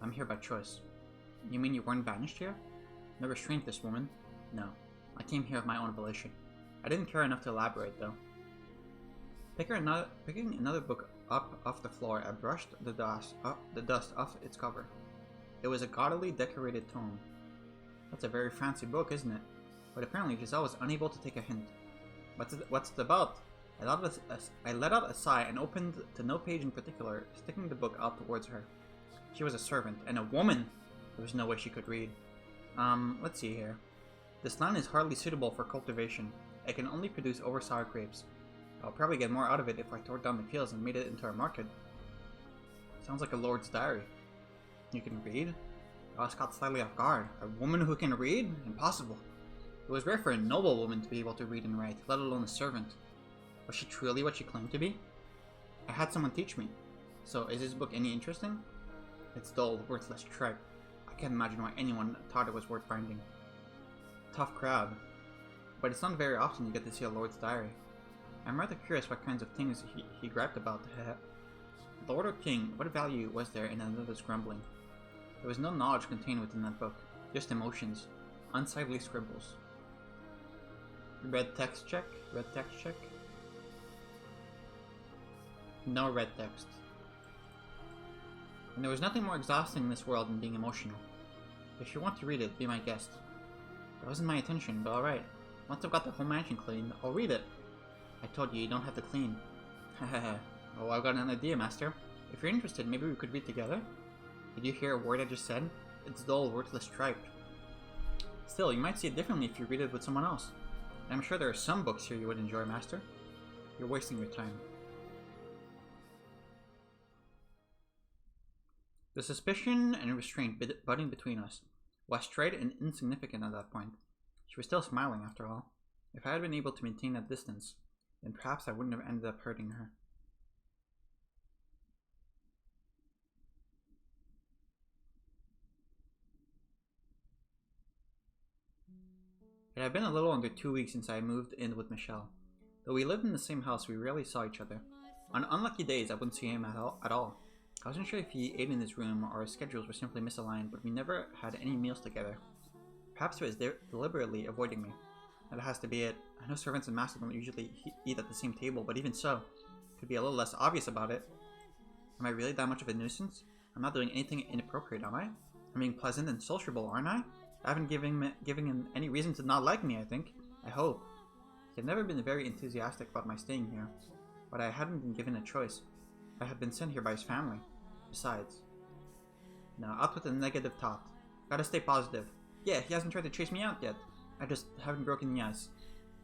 I'm here by choice. You mean you weren't banished here? No restraint, this woman. No. I came here of my own volition. I didn't care enough to elaborate, though. Picking another book up off the floor, I brushed the dust off its cover. It was a gaudily decorated tome. That's a very fancy book, isn't it? But apparently Giselle was unable to take a hint. What's it about? I let out a sigh and opened to no page in particular, sticking the book out towards her. She was a servant, and a woman! There was no way she could read. Let's see here. This land is hardly suitable for cultivation. It can only produce oversour grapes. I'll probably get more out of it if I tore down the fields and made it into a market. Sounds like a lord's diary. You can read? I was caught slightly off guard. A woman who can read? Impossible. It was rare for a noble woman to be able to read and write, let alone a servant. Was she truly what she claimed to be? I had someone teach me. So, is this book any interesting? It's dull, worthless tripe. I can't imagine why anyone thought it was worth finding. Tough crowd. But it's not very often you get to see a lord's diary. I'm rather curious what kinds of things he griped about. Lord or king, what value was there in another's grumbling? There was no knowledge contained within that book, just emotions, unsightly scribbles. Red text check? Red text check? No red text. And there was nothing more exhausting in this world than being emotional. If you want to read it, be my guest. That wasn't my intention, but alright. Once I've got the whole mansion cleaned, I'll read it. I told you, you don't have to clean. Hahaha. Oh, I've got an idea, Master. If you're interested, maybe we could read together? Did you hear a word I just said? It's dull, worthless tripe. Still, you might see it differently if you read it with someone else. I'm sure there are some books here you would enjoy, Master. You're wasting your time. The suspicion and restraint budding between us was straight and insignificant at that point. She was still smiling, after all. If I had been able to maintain that distance, then perhaps I wouldn't have ended up hurting her. It had been a little under 2 weeks since I moved in with Michel. Though we lived in the same house, we rarely saw each other. On unlucky days, I wouldn't see him at all. I wasn't sure if he ate in his room or our schedules were simply misaligned, but we never had any meals together. Perhaps he was deliberately avoiding me. That has to be it. I know servants and masters don't usually eat at the same table, but even so, could be a little less obvious about it. Am I really that much of a nuisance? I'm not doing anything inappropriate, am I? I'm being pleasant and sociable, aren't I? I haven't given him any reason to not like me, I think. I hope. He had never been very enthusiastic about my staying here, but I hadn't been given a choice. I had been sent here by his family. Besides. Now, out with the negative thought. Gotta stay positive. Yeah, he hasn't tried to chase me out yet. I just haven't broken the ice.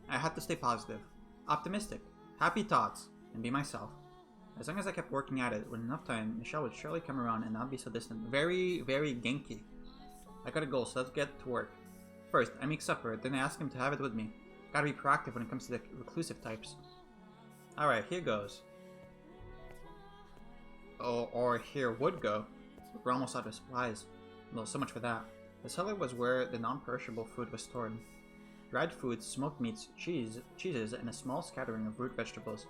I had to stay positive. Optimistic. Happy thoughts. And be myself. As long as I kept working at it, with enough time, Michel would surely come around and not be so distant. Very, very Genki. I gotta go, so let's get to work. First, I make supper, then I ask him to have it with me. Gotta be proactive when it comes to the reclusive types. Alright, here goes. Oh, or here would go. We're almost out of supplies. Well, so much for that. The cellar was where the non-perishable food was stored. Dried foods, smoked meats, cheeses, and a small scattering of root vegetables.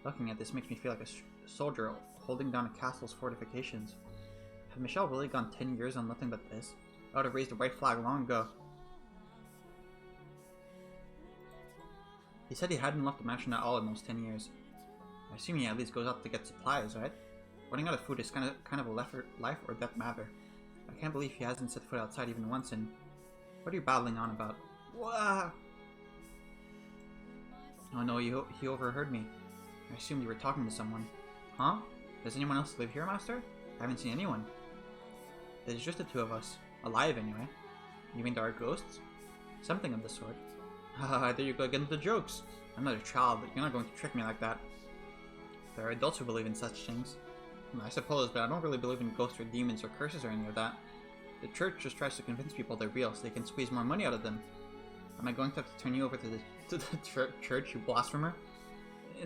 Looking at this makes me feel like a soldier holding down a castle's fortifications. Had Michel really gone 10 years on nothing but this? I would have raised a white flag long ago. He said he hadn't left the mansion at all in those 10 years. I assume he at least goes out to get supplies, right? Running out of food is kind of a life or death matter. I can't believe he hasn't set foot outside even once, and what are you babbling on about? Wah! Oh no, he overheard me. I assumed you were talking to someone. Huh? Does anyone else live here, Master? I haven't seen anyone. There's just the two of us. Alive, anyway. You mean there are ghosts? Something of the sort. Haha, there you go again with the jokes. I'm not a child, you're not going to trick me like that. There are adults who believe in such things. I suppose, but I don't really believe in ghosts or demons or curses or any of that. The church just tries to convince people they're real so they can squeeze more money out of them. Am I going to have to turn you over to the church, you blasphemer?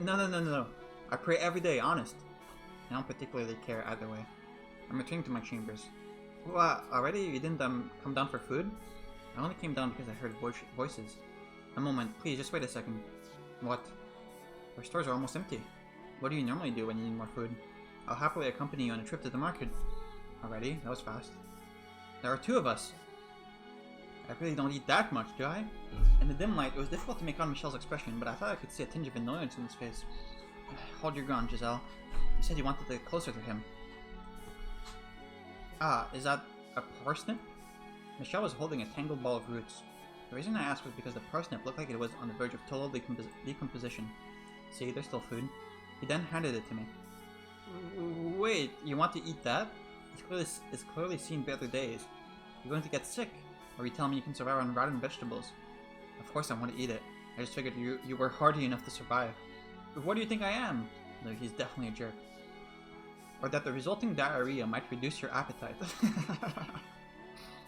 No. I pray every day, honest. I don't particularly care either way. I'm returning to my chambers. What, already? You didn't come down for food? I only came down because I heard voices. A moment, please, just wait a second. What? Our stores are almost empty. What do you normally do when you need more food? I'll happily accompany you on a trip to the market. Already? That was fast. There are two of us. I really don't eat that much, do I? In the dim light, it was difficult to make out Michel's expression, but I thought I could see a tinge of annoyance in his face. Hold your ground, Giselle. You said you wanted to get closer to him. Ah, is that a parsnip? Michel was holding a tangled ball of roots. The reason I asked was because the parsnip looked like it was on the verge of total decomposition. See, there's still food. He then handed it to me. Wait, you want to eat that? It's clearly seen better days. You're going to get sick. Or are you telling me you can survive on rotten vegetables? Of course I want to eat it. I just figured you were hardy enough to survive. But what do you think I am? No, he's definitely a jerk. Or that the resulting diarrhea might reduce your appetite.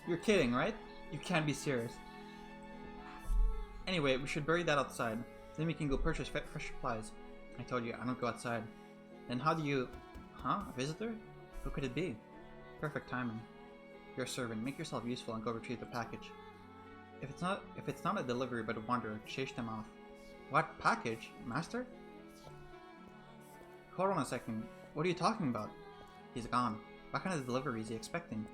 You're kidding, right? You can't be serious. Anyway, we should bury that outside. Then we can go purchase fresh supplies. I told you, I don't go outside. Then how do you... Huh? A visitor? Who could it be? Perfect timing. You're a servant. Make yourself useful and go retrieve the package. If it's not a delivery but a wanderer, chase them off. What package? Master? Hold on a second. What are you talking about? He's gone. What kind of delivery is he expecting?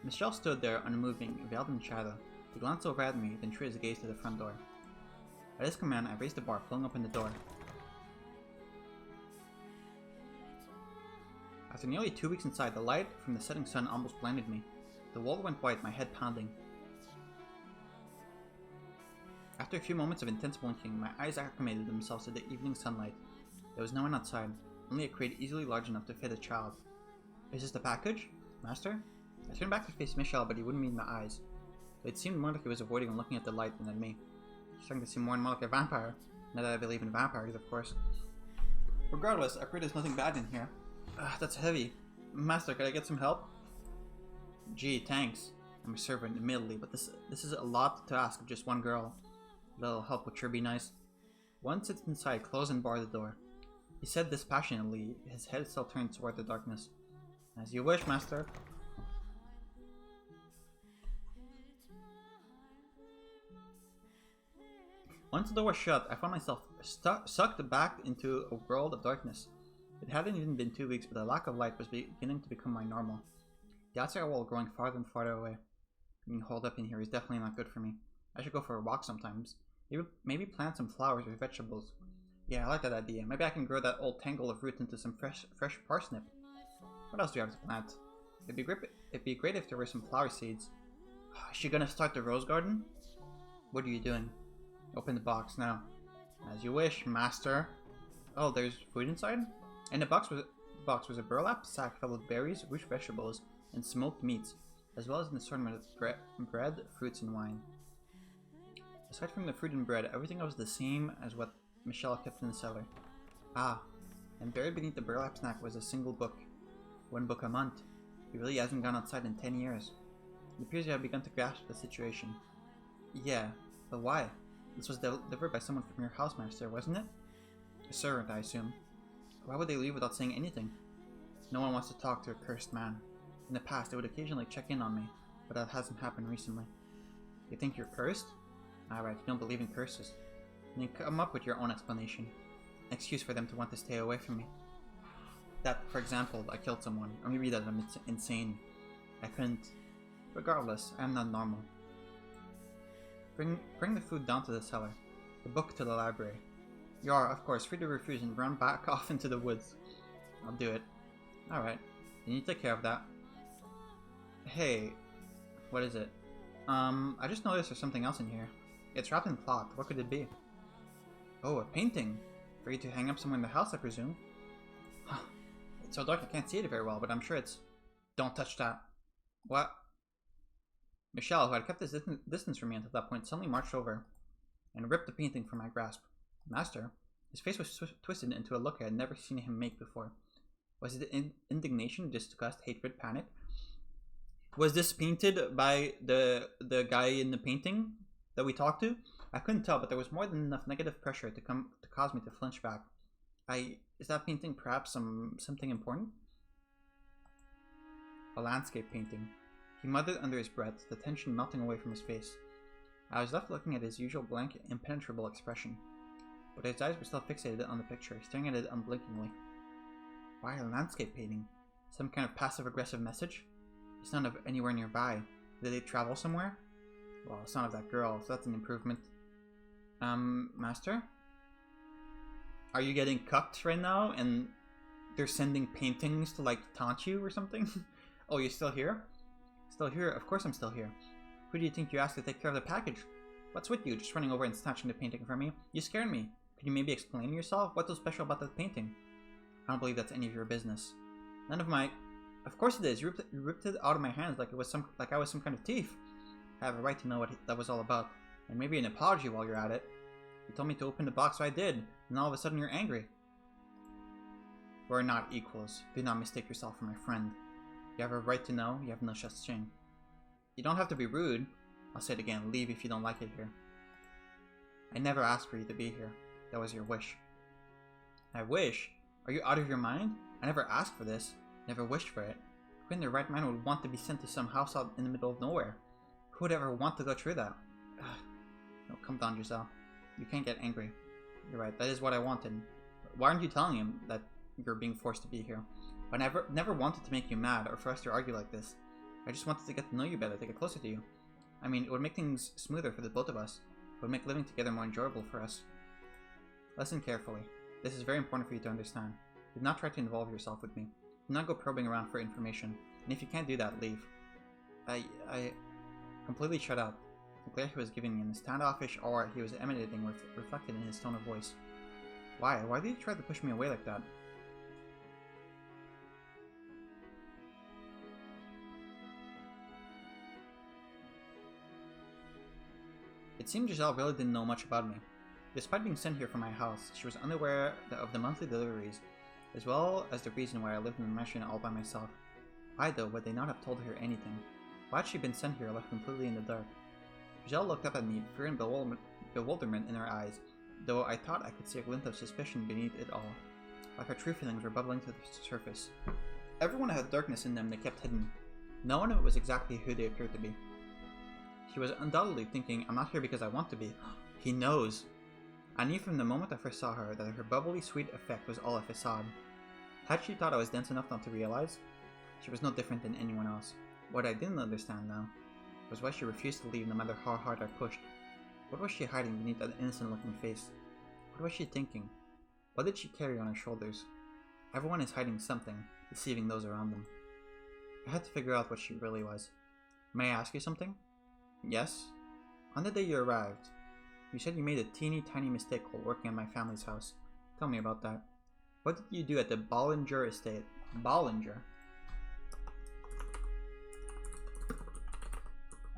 Michel stood there unmoving, veiled in shadow. He glanced over at me, then drew his gaze to the front door. At his command, I raised the bar, flung open the door. After nearly 2 weeks inside, the light from the setting sun almost blinded me. The wall went white, my head pounding. After a few moments of intense blinking, my eyes acclimated themselves to the evening sunlight. There was no one outside, only a crate easily large enough to fit a child. Is this the package? Master? I turned back to face Michel, but he wouldn't meet my eyes. It seemed more like he was avoiding and looking at the light than at me. He's starting to seem more and more like a vampire. Not that I believe in vampires, of course. Regardless, I pray there's nothing bad in here. That's heavy. Master, could I get some help? Gee, thanks. I'm a servant, admittedly, but this is a lot to ask of just one girl. A little help would sure be nice. Once it's inside, close and bar the door. He said this passionately, his head still turned toward the darkness. As you wish, Master. Once the door was shut, I found myself sucked back into a world of darkness. It hadn't even been 2 weeks, but the lack of light was beginning to become my normal. The outside wall growing farther and farther away. Being holed up in here is definitely not good for me. I should go for a walk sometimes. Maybe plant some flowers or vegetables. Yeah, I like that idea. Maybe I can grow that old tangle of roots into some fresh parsnip. What else do you have to plant? It'd be great if there were some flower seeds. Is she gonna start the rose garden? What are you doing? Open the box now. As you wish, master. Oh, there's food inside? In the box was a burlap sack filled with berries, root vegetables, and smoked meats, as well as an assortment of bread, fruits, and wine. Aside from the fruit and bread, everything was the same as what Michel kept in the cellar. Ah, and buried beneath the burlap sack was a single book. 1 book a month. He really hasn't gone outside in 10 years. It appears you have begun to grasp the situation. Yeah, but why? This was delivered by someone from your housemaster, wasn't it? A servant, I assume. Why would they leave without saying anything? No one wants to talk to a cursed man. In the past, they would occasionally check in on me, but that hasn't happened recently. You think you're cursed? Alright, you don't believe in curses. Then come up with your own explanation. An excuse for them to want to stay away from me. That, for example, I killed someone, or maybe that I'm insane. I couldn't. Regardless, I'm not normal. Bring the food down to the cellar, the book to the library. You are, of course, free to refuse and run back off into the woods. I'll do it. Alright, then you take care of that. Hey, what is it? I just noticed there's something else in here. It's wrapped in cloth. What could it be? Oh, a painting. For you to hang up somewhere in the house, I presume. It's so dark I can't see it very well, but I'm sure it's... Don't touch that. What? Michel, who had kept his distance from me until that point, suddenly marched over and ripped the painting from my grasp. Master? His face was twisted into a look I had never seen him make before. Was it indignation, disgust, hatred, panic? Was this painted by the guy in the painting that we talked to? I couldn't tell, but there was more than enough negative pressure to cause me to flinch back. Is that painting perhaps something important? A landscape painting. He muttered under his breath, the tension melting away from his face. I was left looking at his usual blank, impenetrable expression, but his eyes were still fixated on the picture, staring at it unblinkingly. Why a landscape painting? Some kind of passive-aggressive message? It's not anywhere nearby. Did they travel somewhere? Well, it's not of that girl, so that's an improvement. Master? Are you getting cucked right now, and they're sending paintings to, like, taunt you or something? Oh, you're still here? Still here? Of course I'm still here. Who do you think you asked to take care of the package? What's with you, just running over and snatching the painting from me? You scared me. Could you maybe explain yourself? What's so special about that painting? I don't believe that's any of your business. None of my... Of course it is. You ripped it out of my hands like I was some kind of thief. I have a right to know what that was all about. And maybe an apology while you're at it. You told me to open the box, so I did. And all of a sudden you're angry. We're not equals. Do not mistake yourself for my friend. You have a right to know. You have no such thing. You don't have to be rude. I'll say it again. Leave if you don't like it here. I never asked for you to be here. That was your wish. I wish? Are you out of your mind? I never asked for this. Never wished for it. Who in their right mind would want to be sent to some house out in the middle of nowhere? Who would ever want to go through that? No, come down, Giselle. You can't get angry. You're right, that is what I wanted. Why aren't you telling him that you're being forced to be here? I never wanted to make you mad or for us to argue like this. I just wanted to get to know you better, to get closer to you. I mean, it would make things smoother for the both of us. It would make living together more enjoyable for us. Listen carefully. This is very important for you to understand. Do not try to involve yourself with me. Do not go probing around for information. And if you can't do that, leave. I completely shut up. The glare he was giving me and the standoffish aura he was emanating reflected in his tone of voice. Why? Why did you try to push me away like that? It seemed Giselle really didn't know much about me. Despite being sent here from my house, she was unaware of the monthly deliveries, as well as the reason why I lived in the mansion all by myself. Why, though, would they not have told her anything? Why had she been sent here left completely in the dark? Giselle looked up at me, fear and bewilderment in her eyes, though I thought I could see a glint of suspicion beneath it all, like her true feelings were bubbling to the surface. Everyone had darkness in them they kept hidden. No one was exactly who they appeared to be. She was undoubtedly thinking, I'm not here because I want to be. He knows. I knew from the moment I first saw her that her bubbly, sweet effect was all a facade. Had she thought I was dense enough not to realize? She was no different than anyone else. What I didn't understand, though, was why she refused to leave no matter how hard I pushed. What was she hiding beneath that innocent-looking face? What was she thinking? What did she carry on her shoulders? Everyone is hiding something, deceiving those around them. I had to figure out what she really was. May I ask you something? Yes? On the day you arrived, you said you made a teeny tiny mistake while working at my family's house. Tell me about that. What did you do at the Bollinger estate? Bollinger?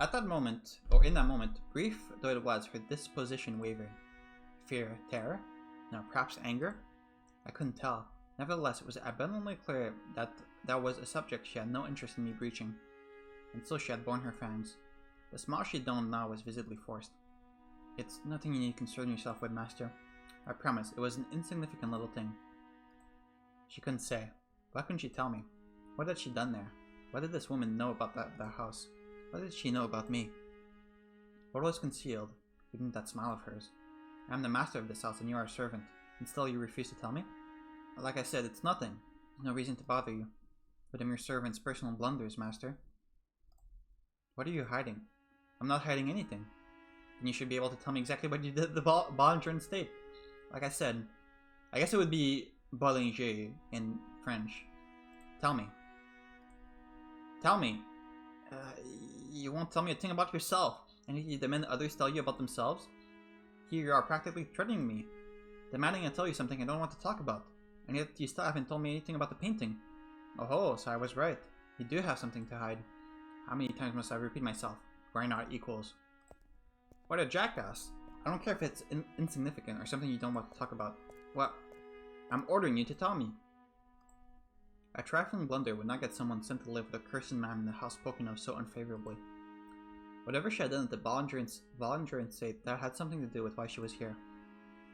At that moment, or in that moment, brief though it was, her disposition wavered. Fear, terror? No, perhaps anger? I couldn't tell. Nevertheless, it was abundantly clear that that was a subject she had no interest in me breaching. And so she had borne her fangs. The smile she donned now was visibly forced. It's nothing you need concern yourself with, master. I promise, it was an insignificant little thing. She couldn't say. Why couldn't she tell me? What had she done there? What did this woman know about that house? What did she know about me? What was concealed beneath that smile of hers? I am the master of this house and you are a servant, and still you refuse to tell me? Like I said, it's nothing. There's no reason to bother you. But I'm your servant's personal blunders, master. What are you hiding? I'm not hiding anything. Then you should be able to tell me exactly what you did at the Bollinger estate. Like I said, I guess it would be Bollinger in French. Tell me. Tell me. You won't tell me a thing about yourself, and you demand others tell you about themselves? Here you are practically threatening me, demanding I tell you something I don't want to talk about, and yet you still haven't told me anything about the painting. Oh, so I was right. You do have something to hide. How many times must I repeat myself? We're not equals. What a jackass. I don't care if it's insignificant or something you don't want to talk about. What? I'm ordering you to tell me. A trifling blunder would not get someone sent to live with a cursed man in the house spoken of so unfavorably. Whatever she had done at the Bollinger estate, that had something to do with why she was here.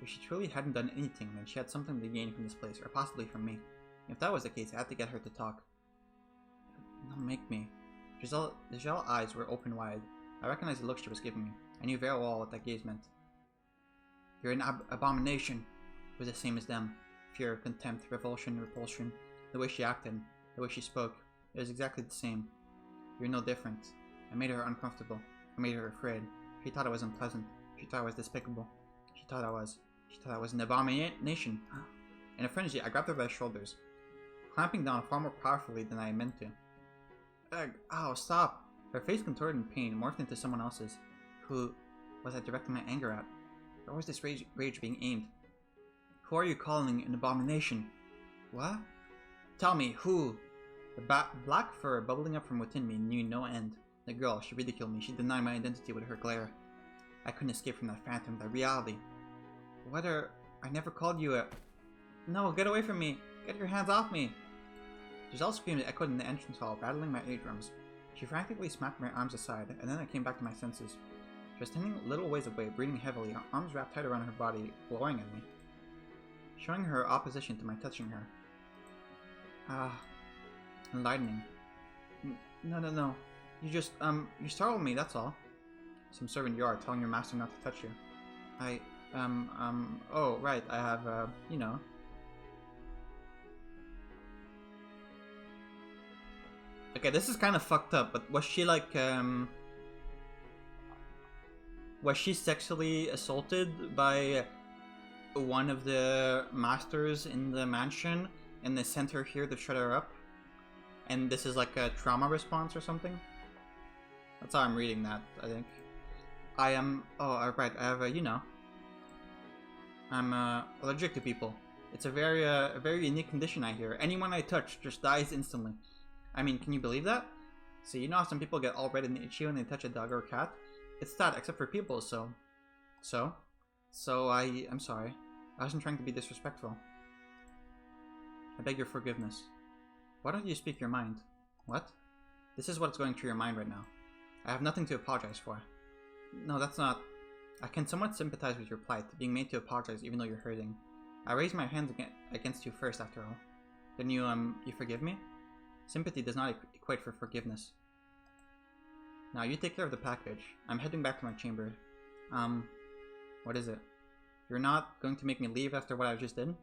If she truly hadn't done anything, then she had something to gain from this place, or possibly from me. If that was the case, I had to get her to talk. Don't make me. Giselle's eyes were open wide. I recognized the look she was giving me. I knew very well what that gaze meant. You're an abomination. It was the same as them. Fear, contempt, revulsion, repulsion. The way she acted, the way she spoke, it was exactly the same. You're no different. I made her uncomfortable. I made her afraid. She thought I was unpleasant. She thought I was despicable. She thought I was an abomination. In a frenzy, I grabbed her by the shoulders, clamping down far more powerfully than I meant to. Ugh, ow, stop! Her face contorted in pain, morphed into someone else's. Who was I directing my anger at? Where was this rage being aimed? Who are you calling an abomination? What? Tell me, who? The black fur bubbling up from within me knew no end. The girl, she ridiculed me, she denied my identity with her glare. I couldn't escape from that phantom, that reality. I never called you a... No, get away from me! Get your hands off me! Giselle's scream echoed in the entrance hall, rattling my eardrums. She frantically smacked my arms aside, and then I came back to my senses. She was standing a little ways away, breathing heavily, her arms wrapped tight around her body, glowing at me, showing her opposition to my touching her. Enlightening. No. You just, you startled me, that's all. Some servant you are, telling your master not to touch you. Oh, right, I have, you know. Okay, this is kind of fucked up, but was she like, was she sexually assaulted by one of the masters in the mansion, and they sent her here to shut her up? And this is like a trauma response or something? That's how I'm reading that, I think. I am... Oh, right, I have a, you know. I'm allergic to people. It's a very unique condition, I hear. Anyone I touch just dies instantly. I mean, can you believe that? See, you know how some people get all red and itchy when they touch a dog or a cat? It's that, except for people, so... So, I'm sorry. I wasn't trying to be disrespectful. I beg your forgiveness. Why don't you speak your mind? What? This is what's going through your mind right now. I have nothing to apologize for. No, that's not... I can somewhat sympathize with your plight, being made to apologize even though you're hurting. I raised my hands against you first, after all. Then you forgive me? Sympathy does not equate for forgiveness. Now, you take care of the package. I'm heading back to my chamber. What is it? You're not going to make me leave after what I just did?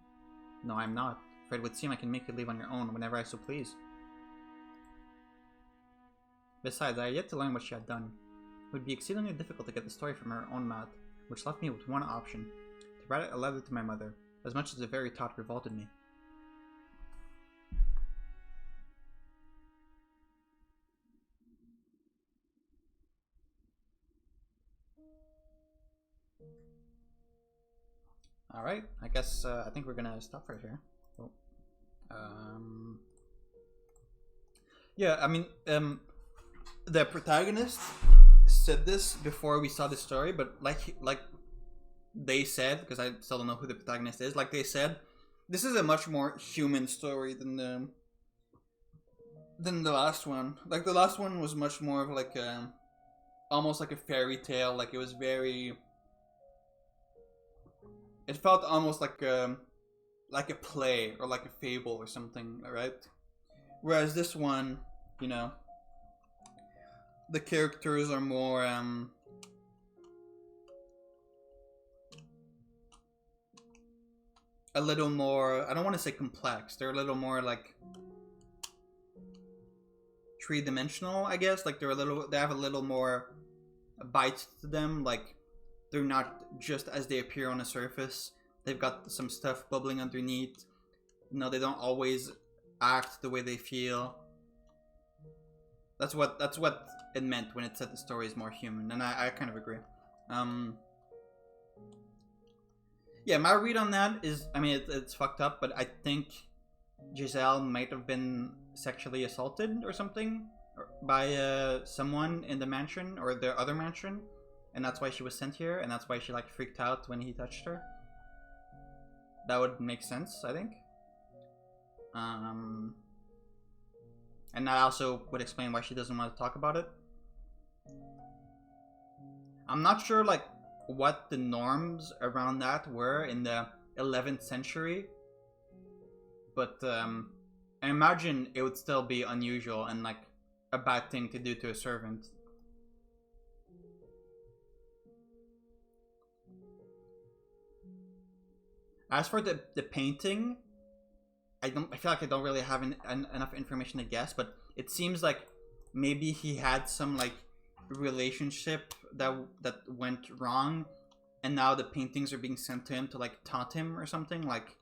No, I'm not. For it would seem I can make you leave on your own whenever I so please. Besides, I had yet to learn what she had done. It would be exceedingly difficult to get the story from her own mouth, which left me with one option. To write a letter to my mother, as much as the very thought revolted me. Alright, I guess, I think we're gonna stop right here. Oh. Yeah, I mean, the protagonist said this before we saw the story, but like they said, because I still don't know who the protagonist is, like they said, this is a much more human story than the last one. Like the last one was much more of like a, almost like a fairy tale. Like it was very, it felt almost like a play or like a fable or something, right? Whereas this one, you know, the characters are more a little more, I don't want to say complex, they're a little more like three-dimensional, I guess. Like they have a little more bite to them. Like they're not just as they appear on the surface. They've got some stuff bubbling underneath. You know, they don't always act the way they feel. That's what it meant when it said the story is more human, and I kind of agree. Yeah, my read on that is, I mean, it's fucked up, but I think Giselle might have been sexually assaulted or something by someone in the mansion or the other mansion, and that's why she was sent here, and that's why she like freaked out when he touched her. That would make sense, I think. And that also would explain why she doesn't want to talk about it. I'm not sure like what the norms around that were in the 11th century, but I imagine it would still be unusual and like a bad thing to do to a servant. As for the painting, I feel like I don't really have enough information to guess, but it seems like maybe he had some like relationship that went wrong, and now the paintings are being sent to him to like taunt him or something, like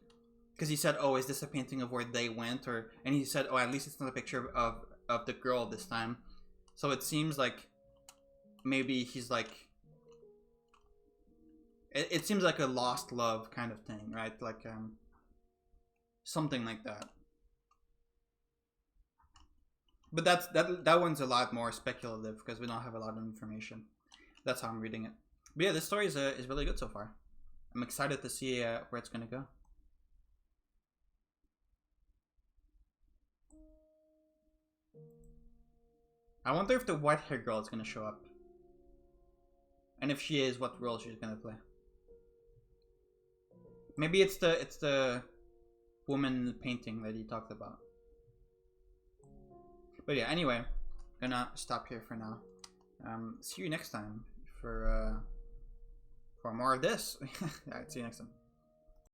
because he said, "Oh, is this a painting of where they went?" Or and he said, "Oh, at least it's not a picture of the girl this time." So it seems like maybe he's like it seems like a lost love kind of thing, right? Like something like that. But that one's a lot more speculative because we don't have a lot of information. That's how I'm reading it. But yeah, this story is really good so far. I'm excited to see where it's gonna go. I wonder if the white-haired girl is gonna show up, and if she is, what role she's gonna play. Maybe it's the woman in the painting that he talked about. But yeah, anyway, gonna stop here for now. See you next time for more of this. Alright, see you next time.